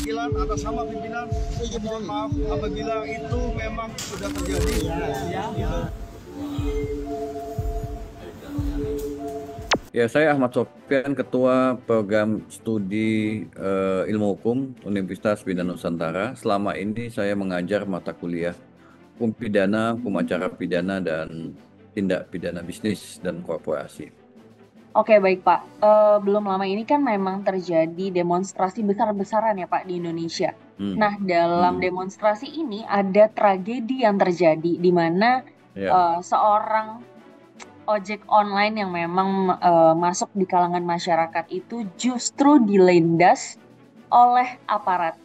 perwakilan atas nama pimpinan, mohon maaf apabila itu memang sudah terjadi. Ya, saya Ahmad Sofyan, Ketua Program Studi Ilmu Hukum Universitas Bina Nusantara. Selama ini saya mengajar mata kuliah Hukum Pidana, Hukum Acara Pidana, dan Tindak Pidana Bisnis dan Korporasi. Oke, baik Pak. Belum lama ini kan memang terjadi demonstrasi besar-besaran ya Pak di Indonesia. Nah, dalam demonstrasi ini ada tragedi yang terjadi di mana Ya. seorang ojek online yang memang masuk di kalangan masyarakat itu justru dilindas oleh aparat.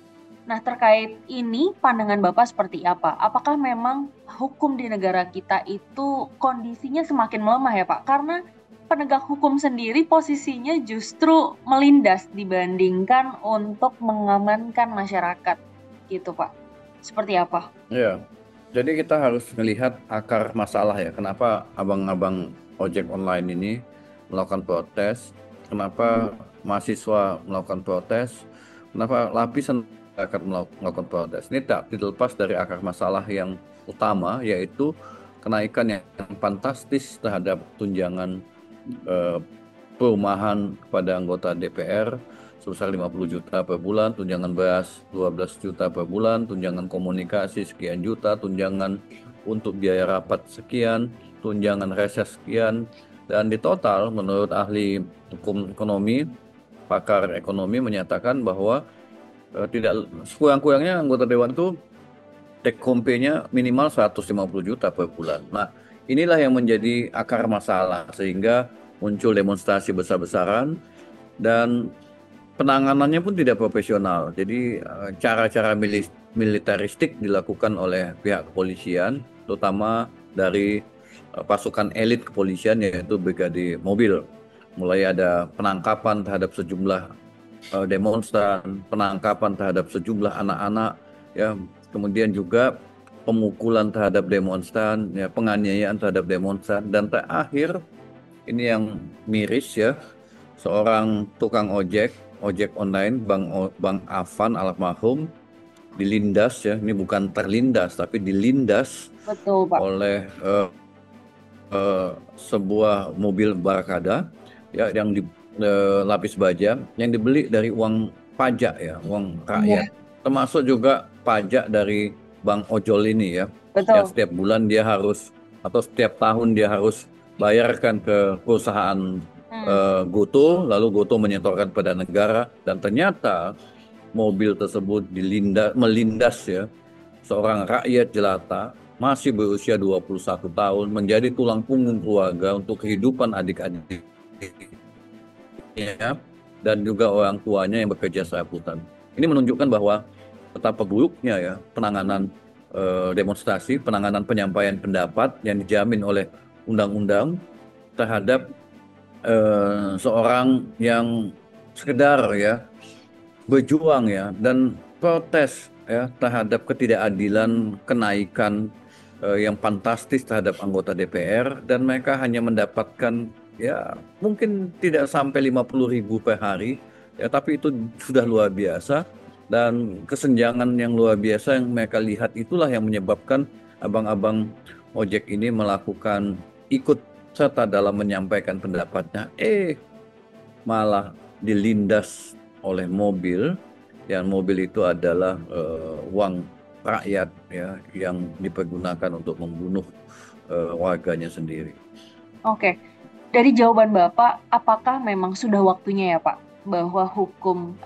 Nah, terkait ini pandangan Bapak seperti apa? Apakah memang hukum di negara kita itu kondisinya semakin melemah ya Pak? Karena penegak hukum sendiri posisinya justru melindas dibandingkan untuk mengamankan masyarakat gitu Pak. Seperti apa? Ya, jadi kita harus melihat akar masalah ya. Kenapa abang-abang ojek online ini melakukan protes? Kenapa mahasiswa melakukan protes? Kenapa lapisan masyarakat melakukan protes? Ini tak dilepas dari akar masalah yang utama, yaitu kenaikan yang fantastis terhadap tunjangan perumahan kepada anggota DPR sebesar 50 juta per bulan, tunjangan beras 12 juta per bulan, tunjangan komunikasi sekian juta, tunjangan untuk biaya rapat sekian, tunjangan reses sekian, dan di total menurut ahli hukum ekonomi, pakar ekonomi menyatakan bahwa tidak sekurang-kurangnya anggota dewan itu take home pay-nya minimal 150 juta per bulan. Nah, inilah yang menjadi akar masalah sehingga muncul demonstrasi besar-besaran dan penanganannya pun tidak profesional. Jadi cara-cara militeristik dilakukan oleh pihak kepolisian, terutama dari pasukan elit kepolisian yaitu Brigade Mobil. Mulai ada penangkapan terhadap sejumlah demonstran, penangkapan terhadap sejumlah anak-anak, ya, kemudian juga pemukulan terhadap demonstran, ya, penganiayaan terhadap demonstran, dan terakhir ini yang miris ya, seorang tukang ojek online, Bang Afan almarhum, dilindas ya, ini bukan terlindas tapi dilindas Betul Pak. oleh sebuah mobil Barakada ya, yang lapis baja yang dibeli dari uang pajak ya, uang rakyat, termasuk juga pajak dari Bang Ojol ini ya, yang Betul. setiap bulan dia harus atau setiap tahun dia harus bayarkan ke perusahaan Goto, lalu Goto menyetorkan pada negara, dan ternyata mobil tersebut melindas ya seorang rakyat jelata masih berusia 21 tahun, menjadi tulang punggung keluarga untuk kehidupan adik-adiknya dan juga orang tuanya yang bekerja serabutan. Ini menunjukkan bahwa betapa buruknya ya penanganan demonstrasi, penanganan penyampaian pendapat yang dijamin oleh undang-undang terhadap seorang yang sekedar ya berjuang ya dan protes ya terhadap ketidakadilan kenaikan yang fantastis terhadap anggota DPR, dan mereka hanya mendapatkan ya mungkin tidak sampai 50.000 per hari ya, tapi itu sudah luar biasa, dan kesenjangan yang luar biasa yang mereka lihat itulah yang menyebabkan abang-abang ojek ini melakukan ikut serta dalam menyampaikan pendapatnya, malah dilindas oleh mobil, yang mobil itu adalah uang rakyat ya, yang dipergunakan untuk membunuh warganya sendiri. Oke, dari jawaban Bapak, apakah memang sudah waktunya ya Pak bahwa hukum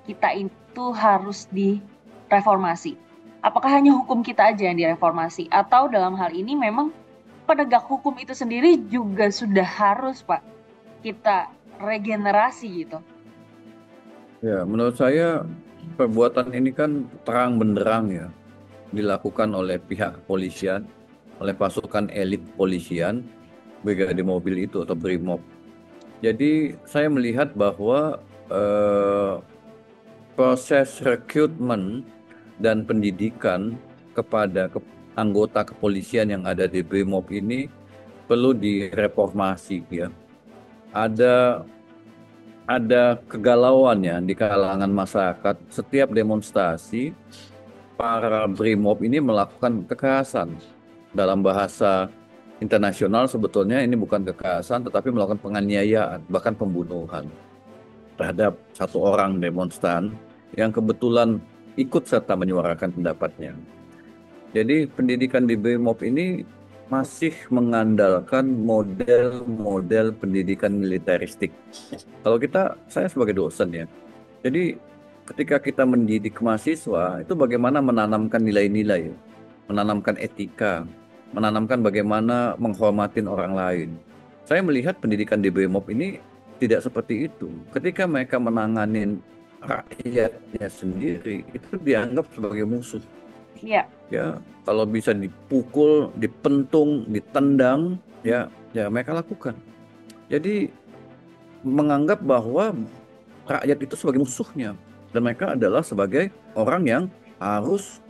kita itu harus direformasi? Apakah hanya hukum kita aja yang direformasi, atau dalam hal ini memang penegak hukum itu sendiri juga sudah harus Pak kita regenerasi gitu? Ya, menurut saya perbuatan ini kan terang benderang ya dilakukan oleh pihak kepolisian, oleh pasukan elit kepolisian, Brigade Mobil itu atau Brimob. Jadi saya melihat bahwa proses rekrutmen dan pendidikan kepada anggota kepolisian yang ada di Brimob ini perlu direformasi ya. Ada ada kegalauan ya di kalangan masyarakat. Setiap demonstrasi, para BRIMOB ini melakukan kekerasan. Dalam bahasa internasional sebetulnya ini bukan kekerasan, tetapi melakukan penganiayaan, bahkan pembunuhan terhadap satu orang demonstran yang kebetulan ikut serta menyuarakan pendapatnya. Jadi pendidikan di BRIMOB ini masih mengandalkan model-model pendidikan militeristik. Kalau saya sebagai dosen ya, jadi ketika kita mendidik mahasiswa, itu bagaimana menanamkan nilai-nilai, menanamkan etika, menanamkan bagaimana menghormatin orang lain. Saya melihat pendidikan di BRIMOB ini tidak seperti itu. Ketika mereka menanganin rakyatnya sendiri, itu dianggap sebagai musuh. Iya. Ya, kalau bisa dipukul, dipentung, ditendang, ya mereka lakukan. Jadi menganggap bahwa rakyat itu sebagai musuhnya dan mereka adalah sebagai orang yang harus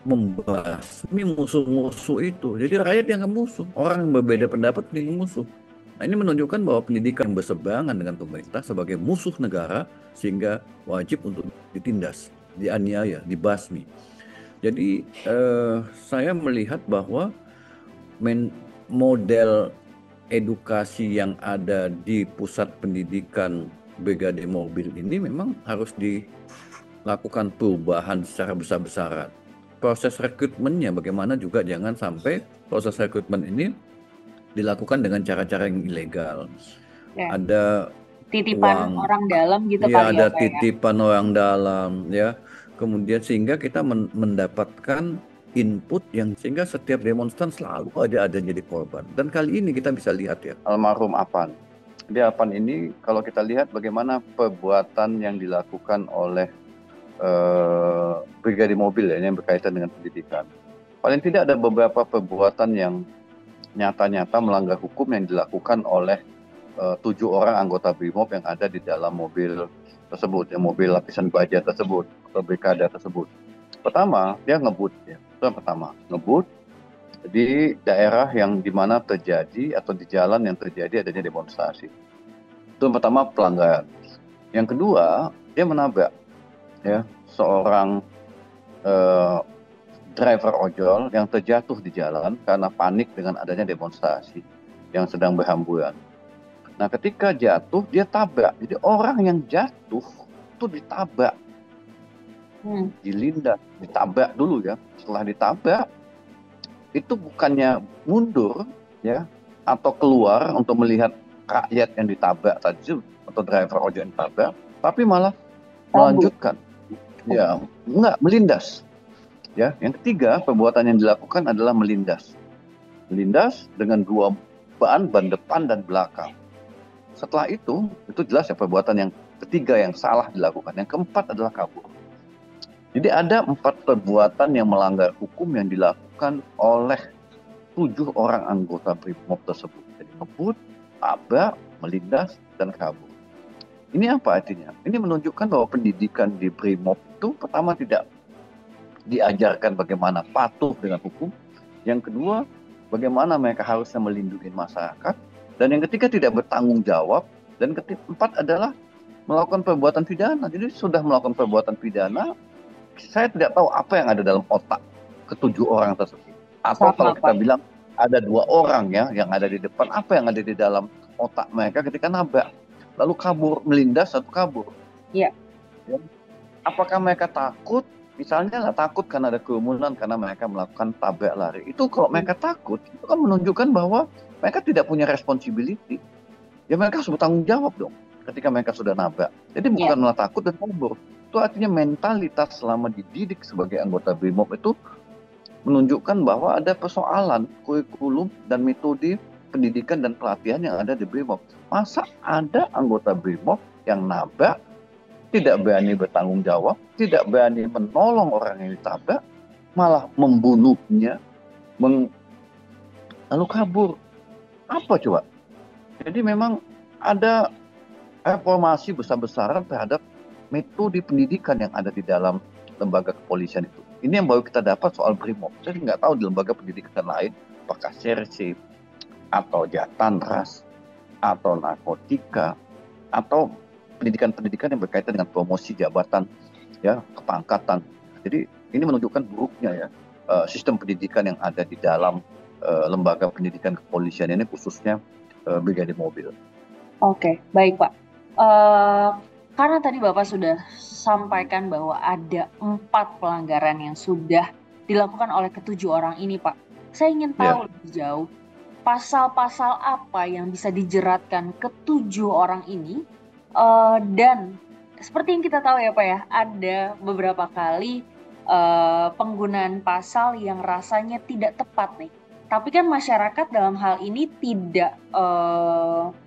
membasmi musuh-musuh itu. Jadi rakyat yang musuh, orang yang berbeda pendapat yang musuh. Nah, ini menunjukkan bahwa pendidikan berseberangan dengan pemerintah sebagai musuh negara sehingga wajib untuk ditindas, dianiaya, dibasmi. Jadi saya melihat bahwa model edukasi yang ada di pusat pendidikan Brigade Mobil ini memang harus dilakukan perubahan secara besar-besaran. Proses rekrutmennya bagaimana juga jangan sampai proses rekrutmen ini dilakukan dengan cara-cara yang ilegal. Ya. Ada titipan orang dalam gitu ya, kali ada ya, titipan orang dalam ya. Kemudian sehingga kita mendapatkan input yang sehingga setiap demonstran selalu ada jadi korban. Dan kali ini kita bisa lihat ya, almarhum Apan. Di Apan ini kalau kita lihat bagaimana perbuatan yang dilakukan oleh Brigade Mobil ya, yang berkaitan dengan pendidikan. Paling tidak ada beberapa perbuatan yang nyata-nyata melanggar hukum yang dilakukan oleh 7 orang anggota BRIMOB yang ada di dalam mobil tersebut, mobil lapisan baja tersebut atau brigade tersebut. Pertama, dia ngebut ya. Itu yang pertama, ngebut di daerah yang dimana terjadi atau di jalan yang terjadi adanya demonstrasi. Itu yang pertama, pelanggaran. Yang kedua, dia menabrak ya seorang driver ojol yang terjatuh di jalan karena panik dengan adanya demonstrasi yang sedang berhamburan. Nah, ketika jatuh dia tabrak. Jadi orang yang jatuh itu ditabrak, dilindas, ditabrak dulu ya. Setelah ditabrak itu bukannya mundur ya atau keluar untuk melihat rakyat yang ditabrak tadi atau driver ojol yang ditabrak, tapi malah melanjutkan. Ya, enggak, melindas. Ya, yang ketiga, perbuatan yang dilakukan adalah melindas. Melindas dengan 2 ban depan dan belakang. Setelah itu jelas ya perbuatan yang ketiga yang salah dilakukan. Yang keempat adalah kabur. Jadi ada 4 perbuatan yang melanggar hukum yang dilakukan oleh 7 orang anggota BRIMOB tersebut. Jadi ngebut, tabrak, melindas, dan kabur. Ini apa artinya? Ini menunjukkan bahwa pendidikan di BRIMOB itu pertama tidak diajarkan bagaimana patuh dengan hukum. Yang kedua, bagaimana mereka harusnya melindungi masyarakat. Dan yang ketiga, tidak bertanggung jawab. Dan keempat adalah melakukan perbuatan pidana. Jadi sudah melakukan perbuatan pidana, saya tidak tahu apa yang ada dalam otak ke-7 orang tersebut. Atau kalau kita bilang ada 2 orang ya yang ada di depan, apa yang ada di dalam otak mereka ketika nabrak. Lalu kabur, melindas atau kabur. Iya. Ya. Apakah mereka takut? Misalnya nggak takut karena ada kerumunan, karena mereka melakukan tabrak lari. Itu kalau mereka takut, itu kan menunjukkan bahwa mereka tidak punya responsibility. Ya mereka harus bertanggung jawab dong ketika mereka sudah nabrak. Jadi bukan malah takut dan kabur. Itu artinya mentalitas selama dididik sebagai anggota BRIMOB itu menunjukkan bahwa ada persoalan kurikulum dan metode pendidikan dan pelatihan yang ada di BRIMOB. Masa ada anggota BRIMOB yang nabrak, tidak berani bertanggung jawab, tidak berani menolong orang yang ditabrak, malah membunuhnya, lalu kabur. Apa coba? Jadi memang ada reformasi besar-besaran terhadap metode pendidikan yang ada di dalam lembaga kepolisian itu. Ini yang baru kita dapat soal BRIMOB. Saya nggak tahu di lembaga pendidikan lain, apakah Sersi, atau jahatan ras, atau narkotika, atau pendidikan-pendidikan yang berkaitan dengan promosi jabatan, ya, kepangkatan. Jadi ini menunjukkan buruknya ya sistem pendidikan yang ada di dalam lembaga pendidikan kepolisian ini, khususnya Brigade Mobil. Oke, baik Pak. Karena tadi Bapak sudah sampaikan bahwa ada 4 pelanggaran yang sudah dilakukan oleh ketujuh orang ini, Pak. Saya ingin tahu lebih jauh, pasal-pasal apa yang bisa dijeratkan ketujuh orang ini, dan seperti yang kita tahu ya Pak ya, ada beberapa kali penggunaan pasal yang rasanya tidak tepat nih. Tapi kan masyarakat dalam hal ini tidak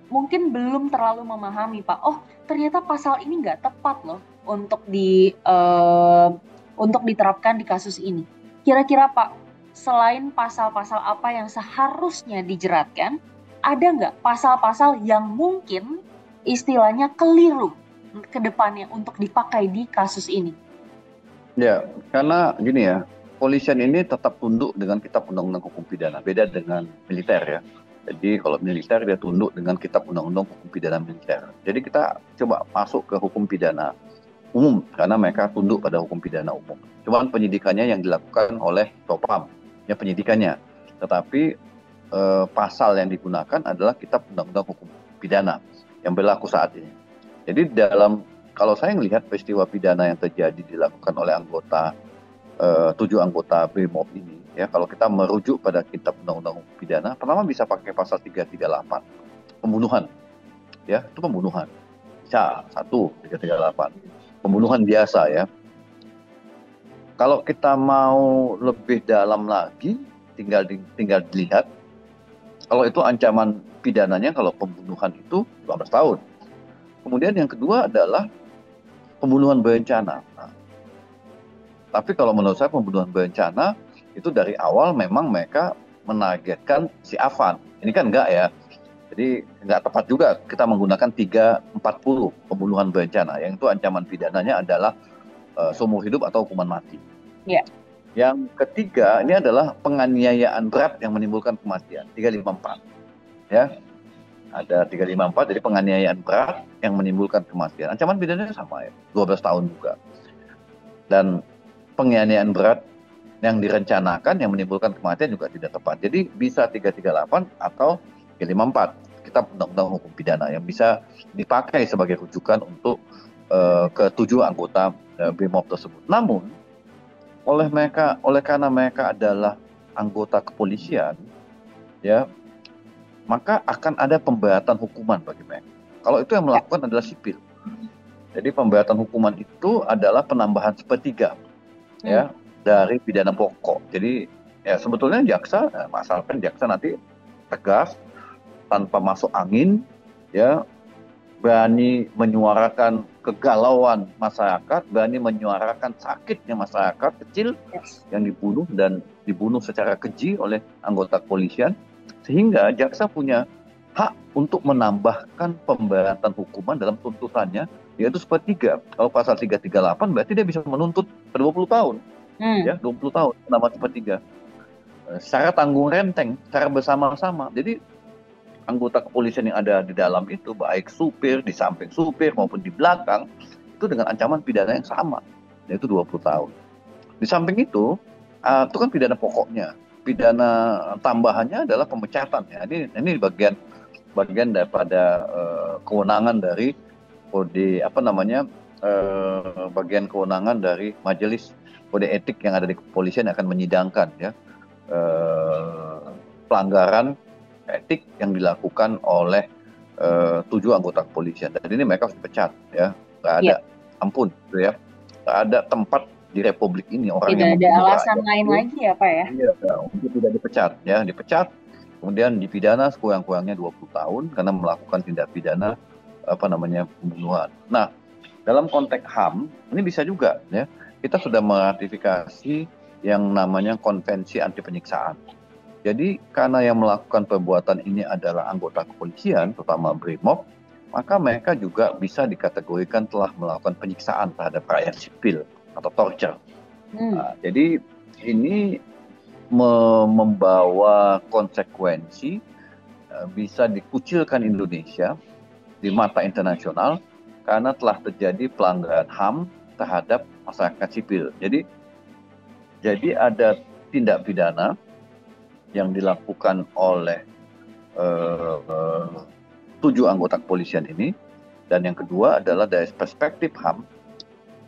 mungkin belum terlalu memahami Pak. Oh, ternyata pasal ini nggak tepat loh untuk diterapkan di kasus ini. Kira-kira Pak, selain pasal-pasal apa yang seharusnya dijeratkan, ada nggak pasal-pasal yang mungkin istilahnya keliru ke depannya untuk dipakai di kasus ini? Ya, karena gini ya, polisian ini tetap tunduk dengan Kitab Undang-Undang Hukum Pidana, beda dengan militer ya. Jadi kalau militer dia tunduk dengan Kitab Undang-Undang Hukum Pidana Militer. Jadi kita coba masuk ke hukum pidana umum, karena mereka tunduk pada hukum pidana umum. Cuman penyidikannya yang dilakukan oleh Propam, ya penyidikannya. Tetapi pasal yang digunakan adalah Kitab Undang-Undang Hukum Pidana yang berlaku saat ini. Jadi kalau saya melihat peristiwa pidana yang terjadi dilakukan oleh 7 anggota BRIMOB ini, ya kalau kita merujuk pada Kitab Undang-Undang Hukum Pidana, pertama bisa pakai pasal 338, pembunuhan, ya itu pembunuhan, bisa 338, pembunuhan biasa ya. Kalau kita mau lebih dalam lagi, tinggal dilihat, kalau itu ancaman pidananya kalau pembunuhan itu 15 tahun. Kemudian yang kedua adalah pembunuhan berencana. Nah, tapi kalau menurut saya pembunuhan berencana itu dari awal memang mereka menargetkan si Afan. Ini kan enggak ya. Jadi enggak tepat juga kita menggunakan 340 pembunuhan berencana. Yang itu ancaman pidananya adalah seumur hidup atau hukuman mati. Ya. Yang ketiga ini adalah penganiayaan berat yang menimbulkan kematian, 354. Ya. Ada 354, jadi penganiayaan berat yang menimbulkan kematian. Ancaman pidananya sama ya, 12 tahun juga. Dan penganiayaan berat yang direncanakan yang menimbulkan kematian juga tidak tepat. Jadi bisa 338 atau 354, Kitab Undang-Undang Hukum Pidana yang bisa dipakai sebagai rujukan untuk ke-7 anggota BRIMOB tersebut. Namun karena mereka adalah anggota kepolisian, ya, maka akan ada pemberatan hukuman bagi mereka. Kalau itu yang melakukan adalah sipil. Jadi pemberatan hukuman itu adalah penambahan sepertiga ya dari pidana pokok. Jadi ya sebetulnya jaksa, asalkan jaksa nanti tegas, tanpa masuk angin, ya, berani menyuarakan kegalauan masyarakat, berani menyuarakan sakitnya masyarakat kecil yang dibunuh dan dibunuh secara keji oleh anggota kepolisian, sehingga jaksa punya hak untuk menambahkan pemberatan hukuman dalam tuntutannya, yaitu sepertiga. Kalau pasal 338 berarti dia bisa menuntut 20 tahun. Ya, 20 tahun menambah sepertiga. Secara tanggung renteng, secara bersama-sama. Jadi anggota kepolisian yang ada di dalam itu, baik supir, di samping supir maupun di belakang, itu dengan ancaman pidana yang sama, yaitu 20 tahun. Di samping itu kan pidana pokoknya. Pidana tambahannya adalah pemecatan. Ya. Ini bagian daripada kewenangan dari bagian kewenangan dari majelis kode etik yang ada di kepolisian yang akan menyidangkan ya pelanggaran etik yang dilakukan oleh 7 anggota kepolisian. Dan ini mereka harus dipecat ya, nggak ada ampun gitu ya, nggak ada tempat di Republik ini orang yang tidak ada alasan lain lagi ya Pak ya? Iya, untuk tidak dipecat ya, dipecat kemudian dipidana sekurang-kurangnya 20 tahun karena melakukan tindak pidana pembunuhan. Nah, dalam konteks HAM ini bisa juga ya, kita sudah meratifikasi yang namanya Konvensi Anti Penyiksaan. Jadi karena yang melakukan perbuatan ini adalah anggota kepolisian, terutama BRIMOB, maka mereka juga bisa dikategorikan telah melakukan penyiksaan terhadap rakyat sipil atau torture. Nah, jadi ini membawa konsekuensi bisa dikucilkan Indonesia di mata internasional karena telah terjadi pelanggaran HAM terhadap masyarakat sipil. Jadi ada tindak pidana yang dilakukan oleh 7 anggota kepolisian ini, dan yang kedua adalah dari perspektif HAM,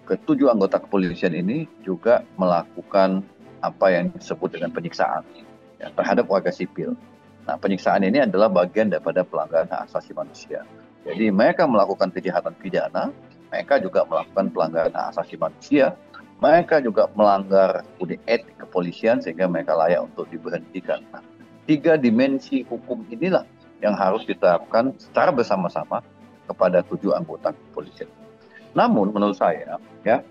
ke-7 anggota kepolisian ini juga melakukan apa yang disebut dengan penyiksaan ya, terhadap warga sipil. Nah, penyiksaan ini adalah bagian daripada pelanggaran hak asasi manusia. Jadi mereka melakukan kejahatan pidana, mereka juga melakukan pelanggaran hak asasi manusia, mereka juga melanggar kode etik kepolisian sehingga mereka layak untuk diberhentikan. Nah, 3 dimensi hukum inilah yang harus diterapkan secara bersama-sama kepada 7 anggota kepolisian. Namun menurut saya ya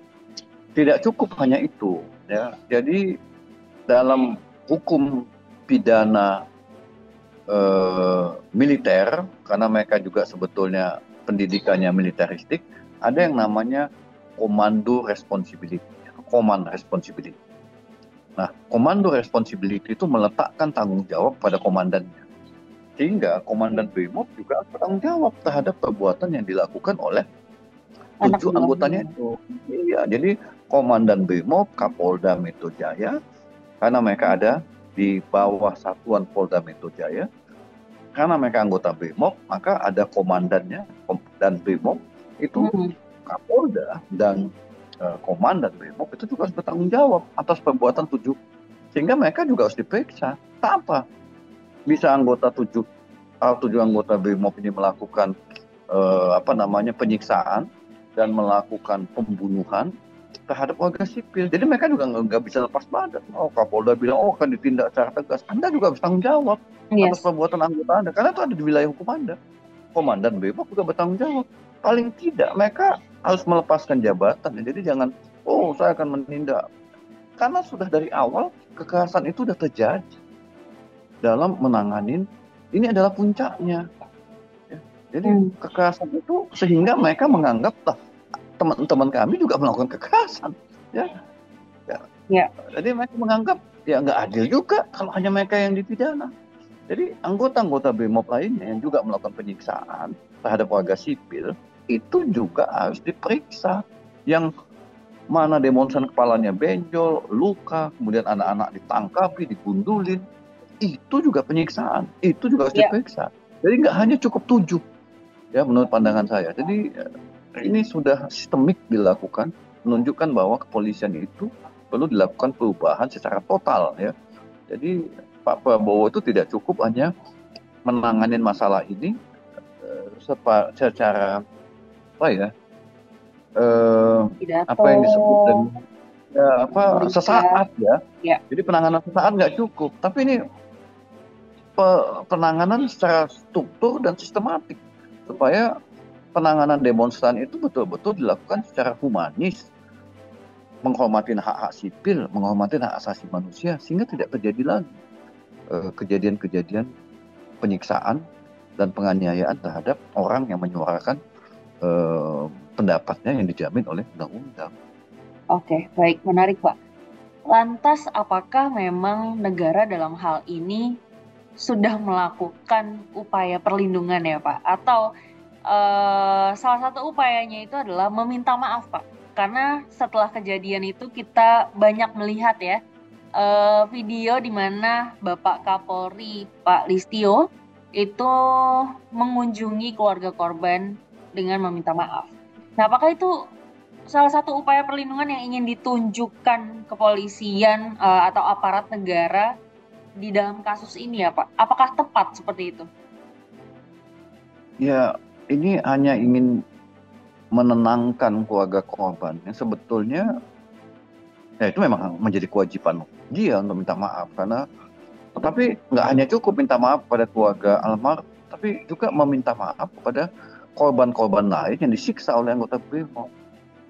tidak cukup hanya itu ya. Jadi dalam hukum pidana militer, karena mereka juga sebetulnya pendidikannya militeristik, ada yang namanya komando responsibility, command responsibility. Nah, komando responsibility itu meletakkan tanggung jawab pada komandannya, sehingga komandan BRIMOB juga harus bertanggung jawab terhadap perbuatan yang dilakukan oleh 7 anggotanya itu. Iya, jadi komandan BRIMOB, Kapolda Metro Jaya, karena mereka ada di bawah Satuan Polda Metro Jaya, karena mereka anggota BRIMOB, maka ada komandannya dan BRIMOB itu Kapolda dan komandan BRIMOB itu juga harus bertanggung jawab atas perbuatan 7, sehingga mereka juga harus diperiksa. Tak apa bisa anggota 7 anggota BRIMOB ini melakukan penyiksaan dan melakukan pembunuhan terhadap warga sipil. Jadi mereka juga nggak bisa lepas badan. Oh, Kapolda bilang, oh akan ditindak secara tegas. Anda juga harus tanggung jawab atas perbuatan anggota Anda, karena itu ada di wilayah hukum Anda. Komandan BRIMOB juga bertanggung jawab. Paling tidak mereka harus melepaskan jabatan. Jadi jangan, oh saya akan menindak. Karena sudah dari awal kekerasan itu sudah terjadi dalam menanganin, ini adalah puncaknya. Jadi kekerasan itu sehingga mereka menganggap teman-teman kami juga melakukan kekerasan, ya. Jadi mereka menganggap ya nggak adil juga kalau hanya mereka yang dipidana. Jadi anggota-anggota BRIMOB lainnya yang juga melakukan penyiksaan terhadap warga sipil itu juga harus diperiksa. Yang mana demonstran kepalanya benjol, luka, kemudian anak-anak ditangkapi, digundulin, itu juga penyiksaan, itu juga harus diperiksa. Jadi nggak hanya cukup 7. Ya, menurut pandangan saya. Jadi ini sudah sistemik dilakukan, menunjukkan bahwa kepolisian itu perlu dilakukan perubahan secara total ya. Jadi Pak Prabowo itu tidak cukup hanya menangani masalah ini secara apa yang disebut dengan sesaat ya. Jadi penanganan sesaat nggak cukup, tapi ini penanganan secara struktur dan sistematik, supaya penanganan demonstran itu betul-betul dilakukan secara humanis, menghormati hak-hak sipil, menghormati hak asasi manusia, sehingga tidak terjadi lagi kejadian-kejadian penyiksaan dan penganiayaan terhadap orang yang menyuarakan pendapatnya yang dijamin oleh undang-undang. Oke, baik, menarik Pak. Lantas apakah memang negara dalam hal ini sudah melakukan upaya perlindungan ya Pak? Atau salah satu upayanya itu adalah meminta maaf Pak? Karena setelah kejadian itu kita banyak melihat ya video di mana Bapak Kapolri Pak Listio itu mengunjungi keluarga korban dengan meminta maaf. Nah, apakah itu salah satu upaya perlindungan yang ingin ditunjukkan kepolisian atau aparat negara di dalam kasus ini ya Pak? Apakah tepat seperti itu? Ya, ini hanya ingin menenangkan keluarga korban. Yang sebetulnya ya itu memang menjadi kewajiban dia untuk minta maaf, tetapi nggak hanya cukup minta maaf pada keluarga almarhum, tapi juga meminta maaf kepada korban-korban lain yang disiksa oleh anggota BRIMOB.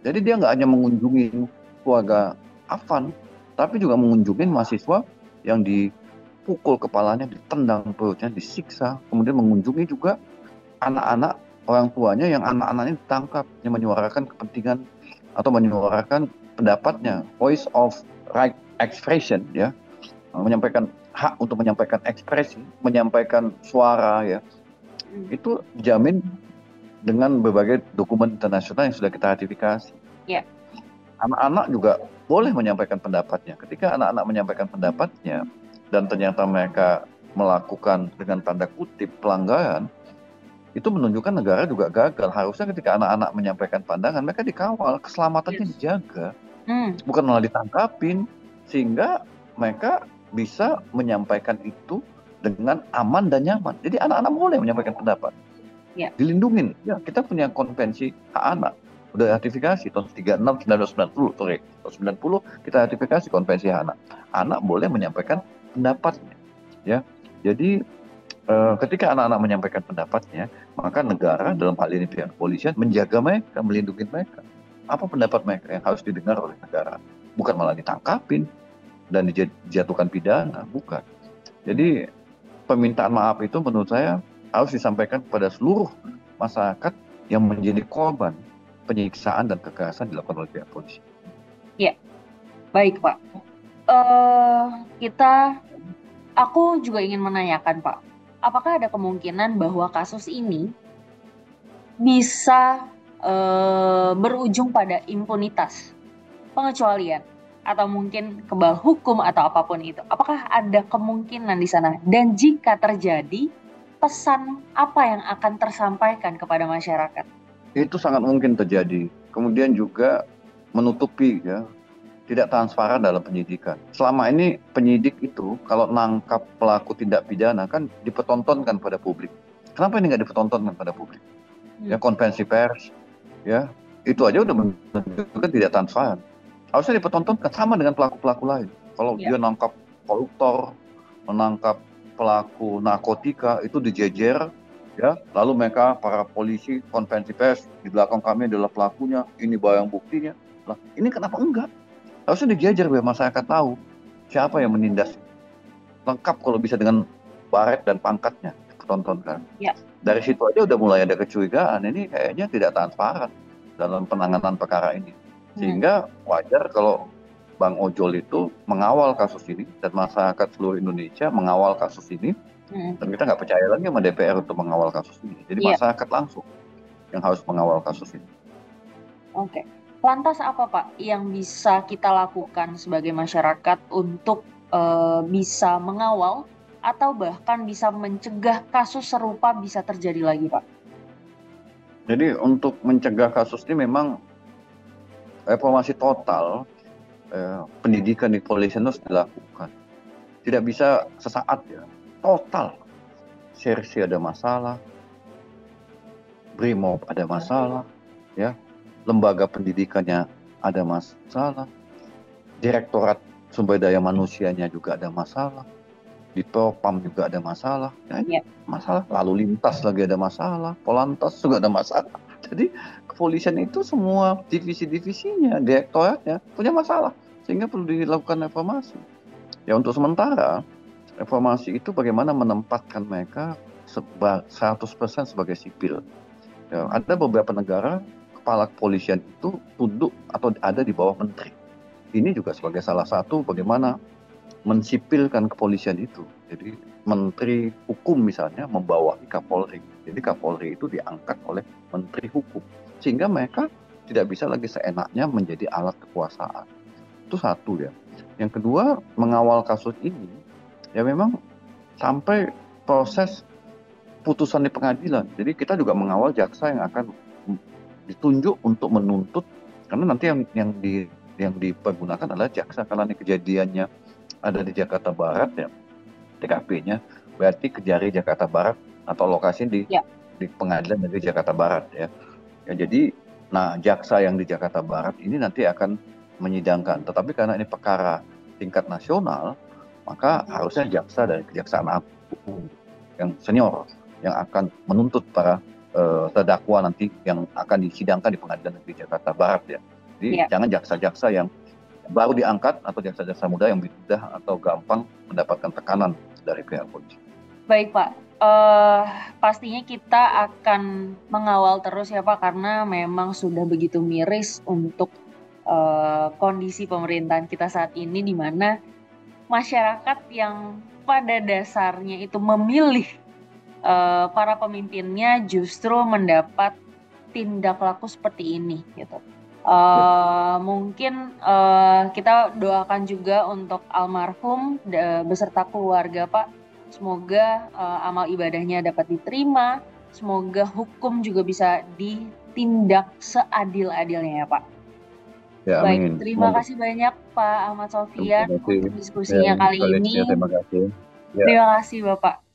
Jadi dia nggak hanya mengunjungi keluarga Afan, tapi juga mengunjungi mahasiswa yang dipukul kepalanya, ditendang perutnya, disiksa, kemudian mengunjungi juga anak-anak orang tuanya yang anak-anaknya ditangkap, yang menyuarakan kepentingan atau menyuarakan pendapatnya, voice of right expression ya, menyampaikan hak untuk menyampaikan ekspresi, menyampaikan suara ya, itu dijamin dengan berbagai dokumen internasional yang sudah kita ratifikasi. Ya. Anak-anak juga boleh menyampaikan pendapatnya. Ketika anak-anak menyampaikan pendapatnya dan ternyata mereka melakukan dengan tanda kutip pelanggaran, itu menunjukkan negara juga gagal. Harusnya ketika anak-anak menyampaikan pandangan, mereka dikawal, keselamatannya dijaga, bukan malah ditangkapin, sehingga mereka bisa menyampaikan itu dengan aman dan nyaman. Jadi anak-anak boleh menyampaikan pendapat, dilindungin. Ya, kita punya konvensi hak anak, udah ratifikasi tahun 36, 1990, sorry, tahun 90 kita ratifikasi konvensi hak anak. Anak boleh menyampaikan pendapatnya, ya. Jadi ketika anak-anak menyampaikan pendapatnya, maka negara dalam hal ini pihak kepolisian menjaga mereka, melindungi mereka. Apa pendapat mereka yang harus didengar oleh negara? Bukan malah ditangkapin dan dijatuhkan pidana, bukan. Jadi permintaan maaf itu menurut saya harus disampaikan kepada seluruh masyarakat yang menjadi korban penyiksaan dan kekerasan dilakukan oleh pihak polisi. Ya, baik Pak. Aku juga ingin menanyakan Pak, apakah ada kemungkinan bahwa kasus ini bisa berujung pada impunitas, pengecualian, atau mungkin kebal hukum atau apapun itu? Apakah ada kemungkinan di sana? Dan jika terjadi, pesan apa yang akan tersampaikan kepada masyarakat? Itu sangat mungkin terjadi. Kemudian juga menutupi ya, tidak transparan dalam penyidikan. Selama ini penyidik itu kalau nangkap pelaku tindak pidana kan dipertontonkan pada publik. Kenapa ini nggak dipertontonkan pada publik? Ya konvensi pers, ya itu aja udah menunjukkan tidak transparan. Harusnya dipertontonkan sama dengan pelaku-pelaku lain. Kalau dia nangkap koruptor, menangkap pelaku narkotika itu dijejer, ya. Lalu mereka para polisi konvensi pers di belakang kami adalah pelakunya, ini barang buktinya. Lah, ini kenapa enggak? Harusnya dijejer biar masyarakat tahu siapa yang menindas. Lengkap kalau bisa dengan baret dan pangkatnya dipertontonkan. Ya. Dari situ aja udah mulai ada kecurigaan, ini kayaknya tidak transparan dalam penanganan perkara ini. Sehingga wajar kalau Bang Ojol itu mengawal kasus ini dan masyarakat seluruh Indonesia mengawal kasus ini. Dan kita nggak percaya lagi sama DPR untuk mengawal kasus ini. Jadi masyarakat langsung yang harus mengawal kasus ini. Oke. Lantas apa Pak yang bisa kita lakukan sebagai masyarakat untuk bisa mengawal atau bahkan bisa mencegah kasus serupa bisa terjadi lagi Pak? Jadi untuk mencegah kasus ini memang reformasi total pendidikan di kepolisian harus dilakukan. Tidak bisa sesaat ya, total. Sersi ada masalah, Brimob ada masalah, ya. Lembaga pendidikannya ada masalah, Direktorat Sumber Daya Manusianya juga ada masalah, di Propam juga ada masalah, ya, masalah. Lalu lintas lagi ada masalah, Polantas juga ada masalah. Jadi kepolisian itu semua divisi-divisinya, direktoratnya punya masalah, sehingga perlu dilakukan reformasi. Ya untuk sementara reformasi itu bagaimana menempatkan mereka 100% sebagai sipil. Ya, ada beberapa negara kepala kepolisian itu tunduk atau ada di bawah menteri. Ini juga sebagai salah satu bagaimana mensipilkan kepolisian itu. Jadi menteri hukum misalnya membawahi Kapolri. Jadi Kapolri itu diangkat oleh menteri hukum. Sehingga mereka tidak bisa lagi seenaknya menjadi alat kekuasaan. Itu satu ya. Yang kedua, mengawal kasus ini ya memang sampai proses putusan di pengadilan. Jadi kita juga mengawal jaksa yang akan ditunjuk untuk menuntut, karena nanti yang dipergunakan adalah jaksa. Karena ini kejadiannya ada di Jakarta Barat ya, TKP-nya berarti Kejari Jakarta Barat atau lokasi di pengadilan negeri Jakarta Barat ya. Jadi jaksa yang di Jakarta Barat ini nanti akan menyidangkan. Tetapi karena ini perkara tingkat nasional, maka harusnya jaksa dari Kejaksaan Agung yang senior yang akan menuntut para terdakwa nanti yang akan disidangkan di pengadilan negeri Jakarta Barat ya. Jadi jangan jaksa-jaksa yang baru diangkat atau jaksa-jaksa muda yang mudah atau gampang mendapatkan tekanan dari pihak polisi. Baik Pak, pastinya kita akan mengawal terus ya Pak, karena memang sudah begitu miris untuk kondisi pemerintahan kita saat ini, di mana masyarakat yang pada dasarnya itu memilih para pemimpinnya justru mendapat tindak laku seperti ini gitu. Mungkin kita doakan juga untuk almarhum beserta keluarga Pak. Semoga amal ibadahnya dapat diterima. Semoga hukum juga bisa ditindak seadil-adilnya ya Pak. Ya, Baik, amin. terima Semoga. kasih banyak Pak Ahmad Terima Sofian kasih. untuk Ya, diskusinya kali Valencia, ini. terima kasih. Ya. Terima kasih Bapak.